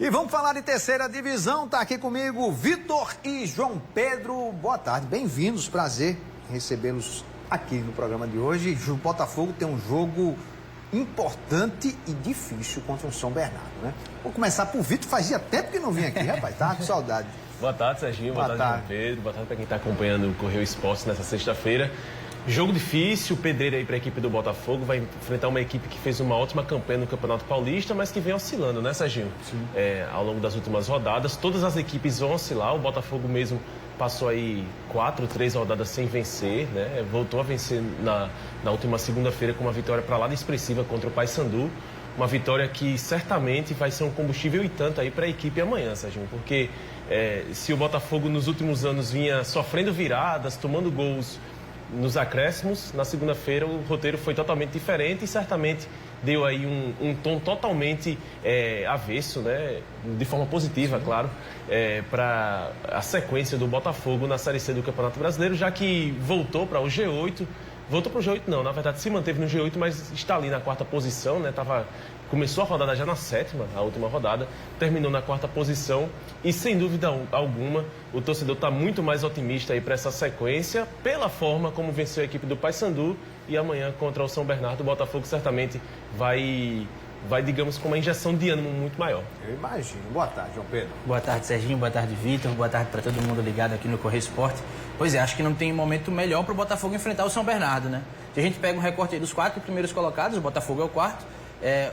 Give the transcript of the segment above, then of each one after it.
E vamos falar de terceira divisão. Tá aqui comigo Vitor e João Pedro. Boa tarde, bem-vindos. Prazer em recebê-los aqui no programa de hoje. O Botafogo tem um jogo importante e difícil contra o São Bernardo, né? Vou começar por Vitor. Fazia tempo que não vinha aqui, rapaz. Tava com saudade. Boa tarde, Serginho. Boa tarde, João Pedro. Boa tarde para quem está acompanhando o Correio Esportes nessa sexta-feira. Jogo difícil, pedreiro aí para a equipe do Botafogo. Vai enfrentar uma equipe que fez uma ótima campanha no Campeonato Paulista, mas que vem oscilando, né, Serginho? Sim. Ao longo das últimas rodadas. Todas as equipes vão oscilar. O Botafogo mesmo passou aí 3 rodadas sem vencer, né? Voltou a vencer na última segunda-feira com uma vitória para lá de expressiva contra o Paysandu. Uma vitória que certamente vai ser um combustível e tanto aí para a equipe amanhã, Serginho. Porque se o Botafogo nos últimos anos vinha sofrendo viradas, tomando gols nos acréscimos, na segunda-feira o roteiro foi totalmente diferente e certamente deu aí um tom totalmente avesso, né? De forma positiva, claro, para a sequência do Botafogo na Série C do Campeonato Brasileiro, já que voltou para o G8. Voltou para o G8 não, na verdade se manteve no G8, mas está ali na 4ª posição, né? Começou a rodada já na 7ª, a última rodada, terminou na 4ª posição e sem dúvida alguma o torcedor está muito mais otimista aí para essa sequência, pela forma como venceu a equipe do Paysandu e amanhã contra o São Bernardo, o Botafogo certamente vai, digamos, com uma injeção de ânimo muito maior. Eu imagino. Boa tarde, João Pedro. Boa tarde, Serginho. Boa tarde, Vitor. Boa tarde para todo mundo ligado aqui no Correio Esporte. Pois é, acho que não tem momento melhor para o Botafogo enfrentar o São Bernardo, né? Se a gente pega um recorte aí dos 4 primeiros colocados, o Botafogo é o 4º.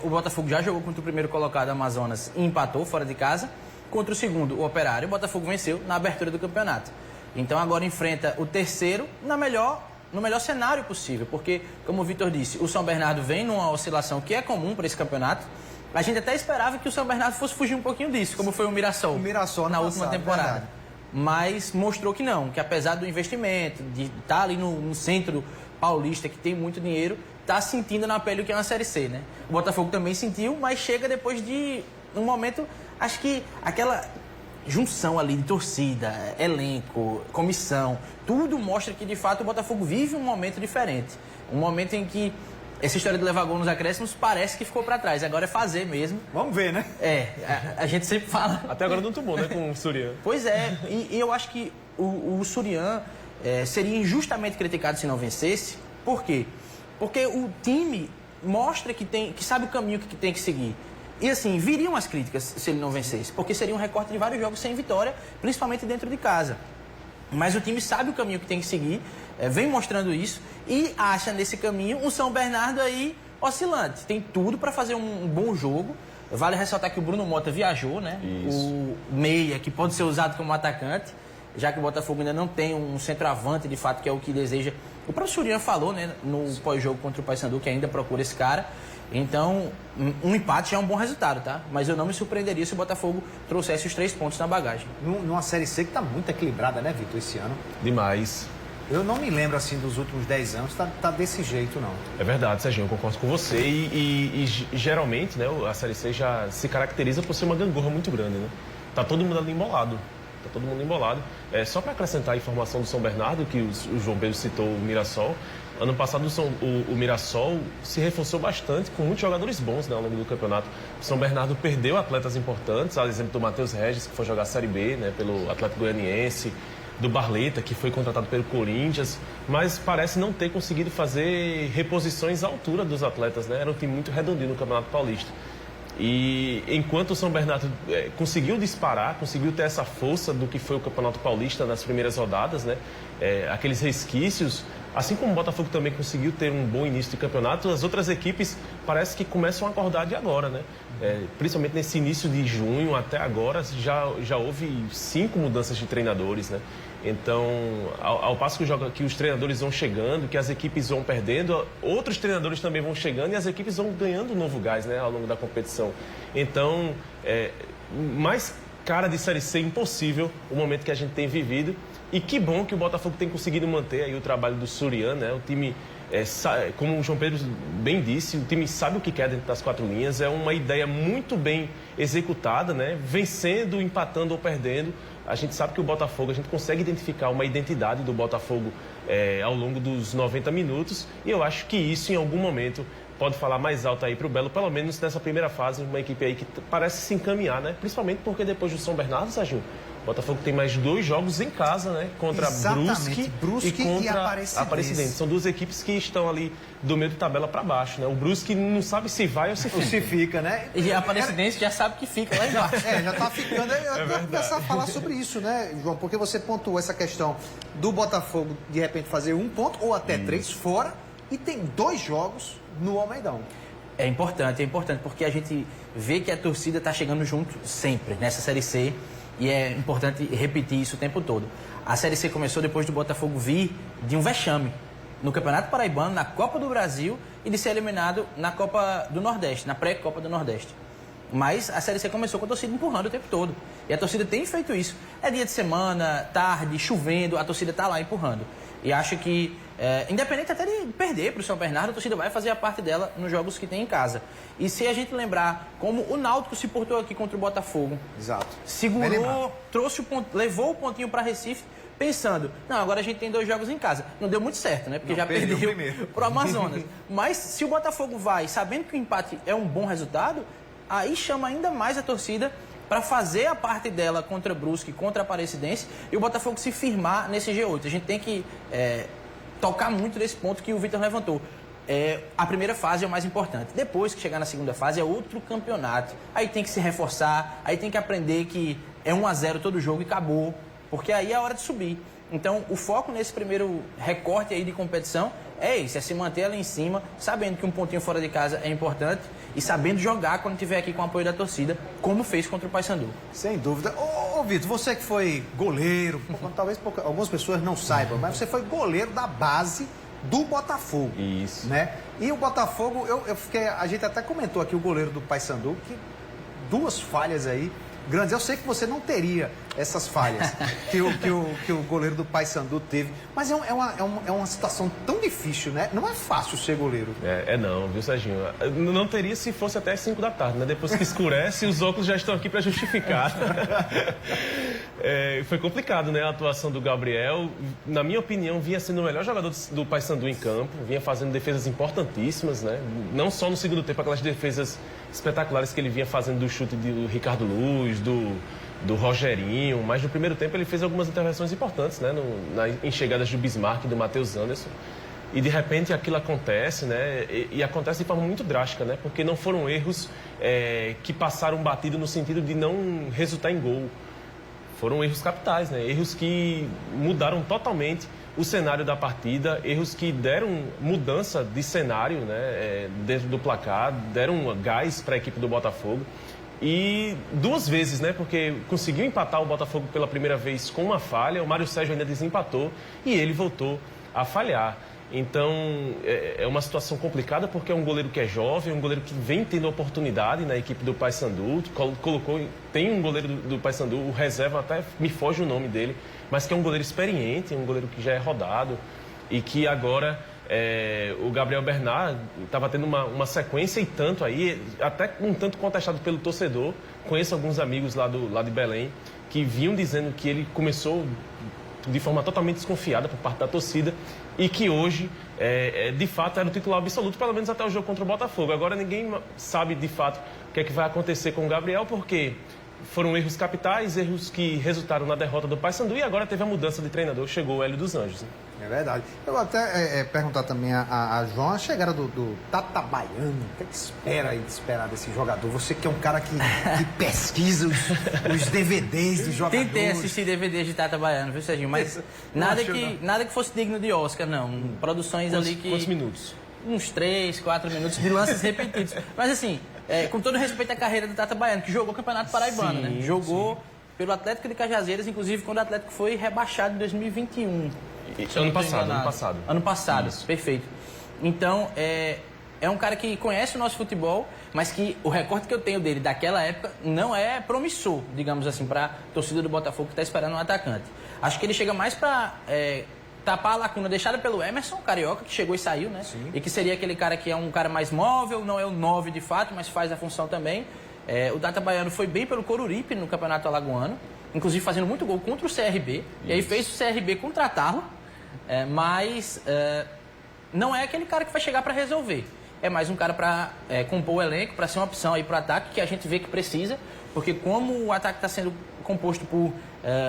O Botafogo já jogou contra o primeiro colocado, Amazonas, e empatou fora de casa. Contra o segundo, o Operário, o Botafogo venceu na abertura do campeonato. Então agora enfrenta o terceiro no melhor cenário possível, porque, como o Vitor disse, o São Bernardo vem numa oscilação que é comum para esse campeonato. A gente até esperava que o São Bernardo fosse fugir um pouquinho disso, como foi o Mirassol na última temporada. Verdade. Mas mostrou que não, que apesar do investimento, de estar ali no centro paulista, que tem muito dinheiro, está sentindo na pele o que é uma Série C, né? O Botafogo também sentiu, mas chega depois de um momento, acho que aquela junção ali de torcida, elenco, comissão, tudo mostra que de fato o Botafogo vive um momento diferente. Um momento em que essa história de levar gol nos acréscimos parece que ficou para trás. Agora é fazer mesmo. Vamos ver, né? A gente sempre fala. Até agora não tomou, né, com o Surian. Pois é, e eu acho que o Surian seria injustamente criticado se não vencesse. Por quê? Porque o time mostra que sabe o caminho que tem que seguir. E assim, viriam as críticas se ele não vencesse, porque seria um recorte de vários jogos sem vitória, principalmente dentro de casa. Mas o time sabe o caminho que tem que seguir, vem mostrando isso e acha nesse caminho um São Bernardo aí oscilante. Tem tudo para fazer um bom jogo. Vale ressaltar que o Bruno Mota viajou, né? Isso. O meia, que pode ser usado como atacante, já que o Botafogo ainda não tem um centroavante, de fato, que é o que deseja. O próprio Surian falou, né, no pós-jogo contra o Paysandu, que ainda procura esse cara. Então, um empate já é um bom resultado, tá? Mas eu não me surpreenderia se o Botafogo trouxesse os 3 pontos na bagagem. Numa Série C que está muito equilibrada, né, Vitor, esse ano? Demais. Eu não me lembro, assim, dos últimos 10 anos, tá desse jeito, não. É verdade, Serginho, eu concordo com você. E geralmente, né, a Série C já se caracteriza por ser uma gangorra muito grande, né? Tá todo mundo ali embolado. Só para acrescentar a informação do São Bernardo, que o João Pedro citou o Mirassol. Ano passado o Mirassol se reforçou bastante com muitos jogadores bons, né, ao longo do campeonato. O São Bernardo perdeu atletas importantes, a exemplo do Matheus Regis, que foi jogar a Série B, né, pelo Atlético Goianiense, do Barleta, que foi contratado pelo Corinthians, mas parece não ter conseguido fazer reposições à altura dos atletas, né? Era um time muito redondinho no Campeonato Paulista. E enquanto o São Bernardo conseguiu disparar, conseguiu ter essa força do que foi o Campeonato Paulista nas primeiras rodadas, né? Aqueles resquícios, assim como o Botafogo também conseguiu ter um bom início de campeonato, as outras equipes parece que começam a acordar de agora, né? Principalmente nesse início de junho até agora já houve 5 mudanças de treinadores, né? Então, ao passo que os treinadores vão chegando, que as equipes vão perdendo, outros treinadores também vão chegando e as equipes vão ganhando um novo gás, né, ao longo da competição. Então, mais cara de Série C impossível o momento que a gente tem vivido. E que bom que o Botafogo tem conseguido manter aí o trabalho do Surian, né? O time, como o João Pedro bem disse, o time sabe o que quer dentro das 4 linhas. É uma ideia muito bem executada, né? Vencendo, empatando ou perdendo. A gente sabe que o Botafogo, a gente consegue identificar uma identidade do Botafogo ao longo dos 90 minutos. E eu acho que isso, em algum momento, pode falar mais alto aí para o Belo, pelo menos nessa primeira fase, uma equipe aí que parece se encaminhar, né? Principalmente porque depois do São Bernardo, Serginho, o Botafogo tem mais 2 jogos em casa, né? Contra Brusque e contra Aparecidense. São 2 equipes que estão ali do meio de tabela para baixo, né? O Brusque não sabe se vai ou se fica. Ou se fica, né? E a Aparecidense já sabe que fica lá embaixo. Já tá ficando. Eu vou começar a falar sobre isso, né, João? Porque você pontuou essa questão do Botafogo, de repente, fazer 1 ponto ou até 3 fora, e tem 2 jogos no Almeidão. É importante, porque a gente vê que a torcida está chegando junto sempre nessa Série C. E é importante repetir isso o tempo todo. A Série C começou depois do Botafogo vir de um vexame no Campeonato Paraibano, na Copa do Brasil e de ser eliminado na Copa do Nordeste, na pré-Copa do Nordeste. Mas a Série C começou com a torcida empurrando o tempo todo. E a torcida tem feito isso. É dia de semana, tarde, chovendo, a torcida está lá empurrando. E acho que, independente até de perder para o São Bernardo, a torcida vai fazer a parte dela nos jogos que tem em casa. E se a gente lembrar como o Náutico se portou aqui contra o Botafogo. Exato. Segurou, trouxe o ponto, levou o pontinho para Recife, pensando, não, agora a gente tem 2 jogos em casa. Não deu muito certo, né? Porque já perdeu para o Amazonas. Mas se o Botafogo vai, sabendo que o empate é um bom resultado, aí chama ainda mais a torcida para fazer a parte dela contra Brusque, contra a Aparecidense, e o Botafogo se firmar nesse G8. A gente tem que tocar muito nesse ponto que o Vitor levantou. A primeira fase é o mais importante. Depois que chegar na segunda fase é outro campeonato. Aí tem que se reforçar, aí tem que aprender que é 1-0 todo jogo e acabou, porque aí é a hora de subir. Então, o foco nesse primeiro recorte aí de competição é isso, é se manter lá em cima, sabendo que um pontinho fora de casa é importante e sabendo jogar quando estiver aqui com o apoio da torcida, como fez contra o Paysandu. Sem dúvida. Ô Vitor, você que foi goleiro, talvez algumas pessoas não saibam, mas você foi goleiro da base do Botafogo. Isso. Né? E o Botafogo, a gente até comentou aqui o goleiro do Paysandu, que 2 falhas aí grandes. Eu sei que você não teria essas falhas que o goleiro do Paysandu teve, mas é uma situação tão difícil, né? Não é fácil ser goleiro. Não, viu, Serginho? Não teria se fosse até as 5 da tarde, né? Depois que escurece, os óculos já estão aqui para justificar. Foi complicado, né? A atuação do Gabriel, na minha opinião, vinha sendo o melhor jogador do Paysandu em campo, vinha fazendo defesas importantíssimas, né? Não só no segundo tempo, aquelas defesas espetaculares que ele vinha fazendo do chute do Ricardo Luz, do Rogerinho, mas no primeiro tempo ele fez algumas intervenções importantes, né? Em chegadas do Bismarck e do Matheus Anderson. E de repente aquilo acontece, né? E acontece de forma muito drástica, né? Porque não foram erros que passaram batido no sentido de não resultar em gol. Foram erros capitais, né? Erros que mudaram totalmente o cenário da partida, erros que deram mudança de cenário, né? Dentro do placar, deram gás para a equipe do Botafogo. E 2 vezes, né? Porque conseguiu empatar o Botafogo pela primeira vez com uma falha, o Mário Sérgio ainda desempatou e ele voltou a falhar. Então, é uma situação complicada porque é um goleiro que é jovem, um goleiro que vem tendo oportunidade na equipe do Paysandu. Tem um goleiro do Paysandu, o reserva até me foge o nome dele, mas que é um goleiro experiente, um goleiro que já é rodado e que agora o Gabriel Bernard estava tendo uma sequência e tanto aí, até um tanto contestado pelo torcedor. Conheço alguns amigos lá de Belém que vinham dizendo que ele começou de forma totalmente desconfiada por parte da torcida e que hoje, de fato, era o titular absoluto, pelo menos até o jogo contra o Botafogo. Agora ninguém sabe, de fato, o que é que vai acontecer com o Gabriel, porque foram erros capitais, erros que resultaram na derrota do Paysandu e agora teve a mudança de treinador, chegou o Hélio dos Anjos. Né? É verdade. Eu vou até perguntar também a João, a chegada do Tata Baiano, o que é que espera desse jogador? Você que é um cara que pesquisa os DVDs dos jogadores. Tentei assistir DVDs de Tata Baiano, viu, Serginho? Mas nada que fosse digno de Oscar, não. Produções ali que... Quantos minutos? Uns 3, 4 minutos de lances repetidos. Mas assim, com todo respeito à carreira do Tata Baiano, que jogou o Campeonato Paraibano, né? Jogou pelo Atlético de Cajazeiras, inclusive quando o Atlético foi rebaixado em 2021. Ano passado, isso. Perfeito. Então, é um cara que conhece o nosso futebol, mas que o recorte que eu tenho dele daquela época não é promissor, digamos assim, para a torcida do Botafogo que está esperando um atacante. Acho que ele chega mais para tapar a lacuna deixada pelo Emerson, carioca, que chegou e saiu, né? Sim. E que seria aquele cara que é um cara mais móvel, não é o 9 de fato, mas faz a função também. O Tata Baiano foi bem pelo Coruripe no Campeonato Alagoano, inclusive fazendo muito gol contra o CRB. Isso. E aí fez o CRB contratá-lo, mas não é aquele cara que vai chegar para resolver. é mais um cara para compor o elenco, para ser uma opção aí para o ataque, que a gente vê que precisa, porque como o ataque está sendo composto por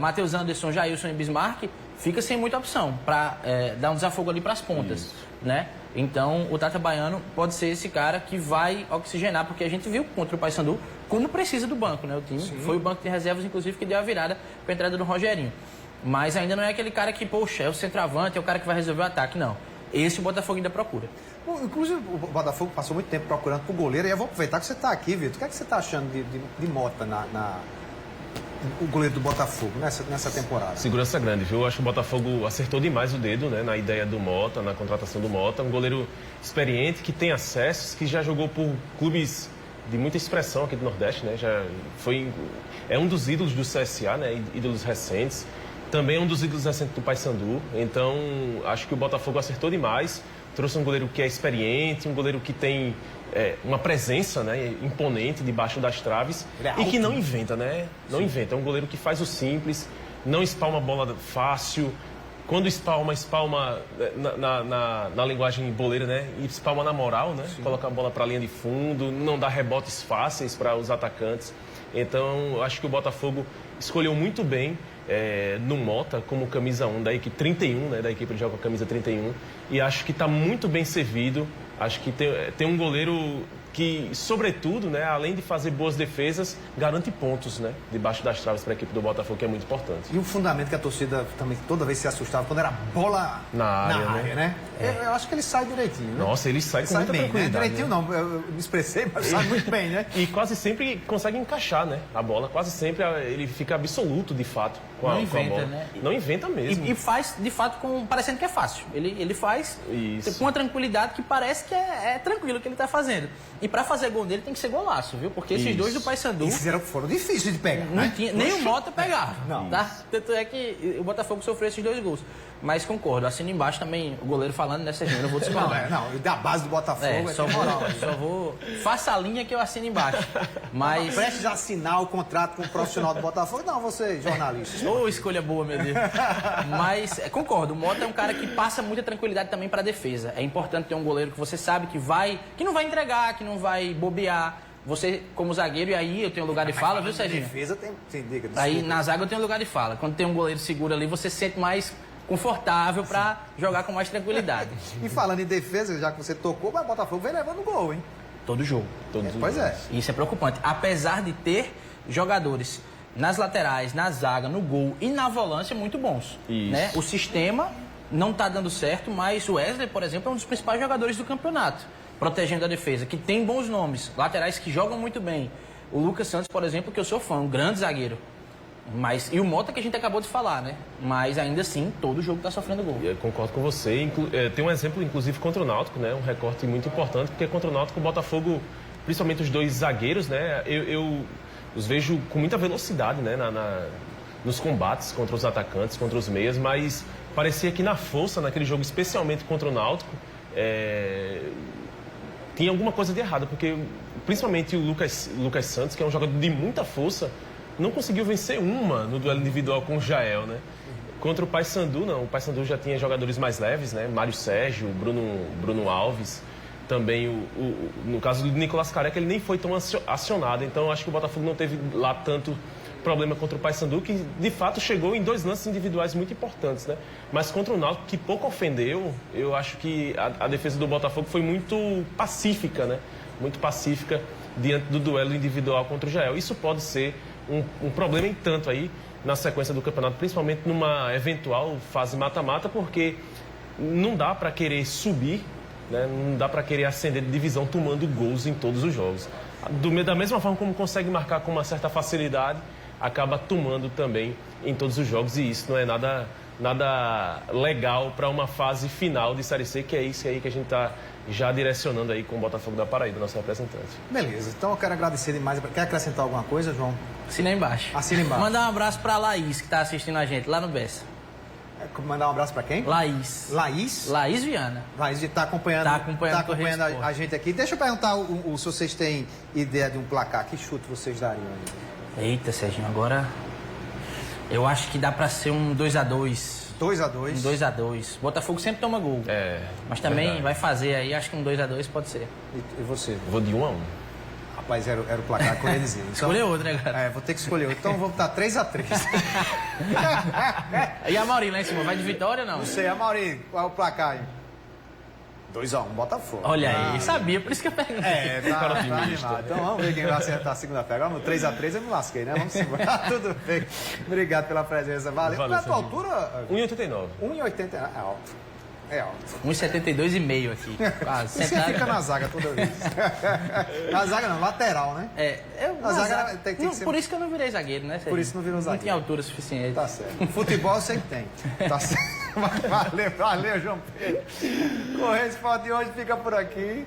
Matheus Anderson, Jailson e Bismarck, fica sem muita opção para dar um desafogo ali para as pontas, né? Então, o Tata Baiano pode ser esse cara que vai oxigenar, porque a gente viu contra o Paysandu como precisa do banco, né? O time foi o banco de reservas, inclusive, que deu a virada para a entrada do Rogerinho. Mas ainda não é aquele cara que, poxa, é o centroavante, é o cara que vai resolver o ataque, não. Esse o Botafogo ainda procura. Bom, inclusive, o Botafogo passou muito tempo procurando pro goleiro, e eu vou aproveitar que você está aqui, Vitor. O que é que você está achando de Mota o goleiro do Botafogo nessa temporada? Segurança grande, viu? Eu acho que o Botafogo acertou demais o dedo, né, na ideia do Mota, na contratação do Mota. Um goleiro experiente, que tem acessos, que já jogou por clubes de muita expressão aqui do Nordeste, né? É um dos ídolos do CSA, né? Ídolos recentes. Também é um dos ídolos recentes do Paysandu. Então, acho que o Botafogo acertou demais. Trouxe um goleiro que é experiente, um goleiro que tem uma presença, né, imponente debaixo das traves e que não inventa, né? Não inventa. É um goleiro que faz o simples, não espalma a bola fácil. Quando espalma na linguagem boleira, né? E espalma na moral, né? Sim. Coloca a bola para a linha de fundo, não dá rebotes fáceis para os atacantes. Então, acho que o Botafogo escolheu muito bem no Mota como camisa 1 da equipe 31, né? Da equipe que joga com a camisa 31. E acho que está muito bem servido. Acho que tem um goleiro que, sobretudo, né, além de fazer boas defesas, garante pontos, né, debaixo das traves para a equipe do Botafogo, que é muito importante. E o fundamento que a torcida também toda vez se assustava quando era bola na área, né? Eu acho que ele sai direitinho, né? Nossa, ele sai com muita bem, tranquilidade. Né? Direitinho não, eu me expressei, mas sai muito bem, né? E quase sempre consegue encaixar, né, a bola. Quase sempre ele fica absoluto, de fato, com a bola. Né? Não inventa mesmo. E faz, de fato, parecendo que é fácil. Ele faz com uma tranquilidade que parece que é tranquilo o que ele está fazendo. E para fazer gol dele tem que ser golaço, viu? Porque esses dois do Paysandu... Foram difíceis de pegar, né? Nem o Mota pegava. Não. Tá? Tanto é que o Botafogo sofreu esses 2 gols. Mas concordo, assina embaixo também, o goleiro falando nessa região, eu vou discordar. Não, da base do Botafogo só vou... Faça a linha que eu assino embaixo. Mas... Prestes a assinar o contrato com o profissional do Botafogo? Não, você, jornalista. Ô, escolha boa, meu Deus. Mas, concordo, o Mota é um cara que passa muita tranquilidade também para a defesa. É importante ter um goleiro que você sabe que não vai entregar, que não vai bobear. Você, como zagueiro, e aí eu tenho lugar de fala, viu, Serginho? Defesa tem dica. Aí na zaga eu tenho lugar de fala. Quando tem um goleiro seguro ali, você se sente mais confortável para jogar com mais tranquilidade. E falando em defesa, já que você tocou, mas o Botafogo vem levando gol, hein? Todo jogo. Pois é. Isso é preocupante. Apesar de ter jogadores nas laterais, na zaga, no gol e na volância muito bons. Né? O sistema não está dando certo, mas o Wesley, por exemplo, é um dos principais jogadores do campeonato, protegendo a defesa, que tem bons nomes, laterais que jogam muito bem. O Lucas Santos, por exemplo, que eu sou fã, um grande zagueiro. E o Mota que a gente acabou de falar, né? Mas ainda assim, todo jogo está sofrendo gol. Eu concordo com você. Tem um exemplo, inclusive, contra o Náutico, né? Um recorte muito importante, porque contra o Náutico, o Botafogo, principalmente os 2 zagueiros, né? Eu os vejo com muita velocidade, né? Nos combates contra os atacantes, contra os meias, mas parecia que na força, naquele jogo, especialmente contra o Náutico, tinha alguma coisa de errado, porque principalmente o Lucas Santos, que é um jogador de muita força, não conseguiu vencer no duelo individual com o Jael, né? Contra o Paysandu, não. O Paysandu já tinha jogadores mais leves, né? Mário Sérgio, Bruno Alves. Também, no caso do Nicolás Careca, ele nem foi tão acionado. Então, acho que o Botafogo não teve lá tanto problema contra o Paysandu, que de fato chegou em 2 lances individuais muito importantes, né? Mas contra o Náutico, que pouco ofendeu, eu acho que a defesa do Botafogo foi muito pacífica, né? Muito pacífica diante do duelo individual contra o Jael. Isso pode ser um problema em tanto aí na sequência do campeonato, principalmente numa eventual fase mata-mata, porque não dá para querer subir, né? Não dá para querer ascender de divisão tomando gols em todos os jogos. Da mesma forma como consegue marcar com uma certa facilidade, acaba tomando também em todos os jogos, e isso não é nada legal para uma fase final de Série C, que é isso aí que a gente está já direcionando aí com o Botafogo da Paraíba, nosso representante. Beleza, então eu quero agradecer demais. Quer acrescentar alguma coisa, João? Assina embaixo. Assina embaixo. Mandar um abraço para a Laís, que está assistindo a gente lá no Bessa. Mandar um abraço para quem? Laís. Laís Viana. Laís está acompanhando, a gente aqui. Deixa eu perguntar se vocês têm ideia de um placar. Que chute vocês dariam aí? Eita, Serginho, agora eu acho que dá para ser um 2-2. 2x2. 2x2. Botafogo sempre toma gol. Mas também verdade. vai fazer aí, acho que um 2x2 pode ser. E você? Eu vou de 1-1. Rapaz, era o placar que eu ia dizer. Então, Escolher outro, né, cara? vou ter que escolher outro. Então vou botar 3x3. E a Mauri lá em cima, vai de vitória ou não? Não sei, Amaury, qual é o placar aí? 2x1, Botafogo. Olha aí, sabia, por isso que eu perguntei. Tá animado. Então vamos ver quem vai acertar a segunda-feira. Agora no 3x3 eu me lasquei, né? Vamos embora. Tudo bem. Obrigado pela presença. Valeu. Qual é a tua Serginho. altura? 1,89. 1,80. É alto. É alto. 1,72,5 aqui. Quase. Você fica na zaga toda vez. Na zaga não, lateral, né? Na zaga tem que ser- Por isso que eu não virei zagueiro, né? Por isso não virou Não zagueiro. tinha altura suficiente. Tá certo. Futebol eu sei que tem. Tá certo. Valeu, João Pedro. Correio Esporte de hoje fica por aqui.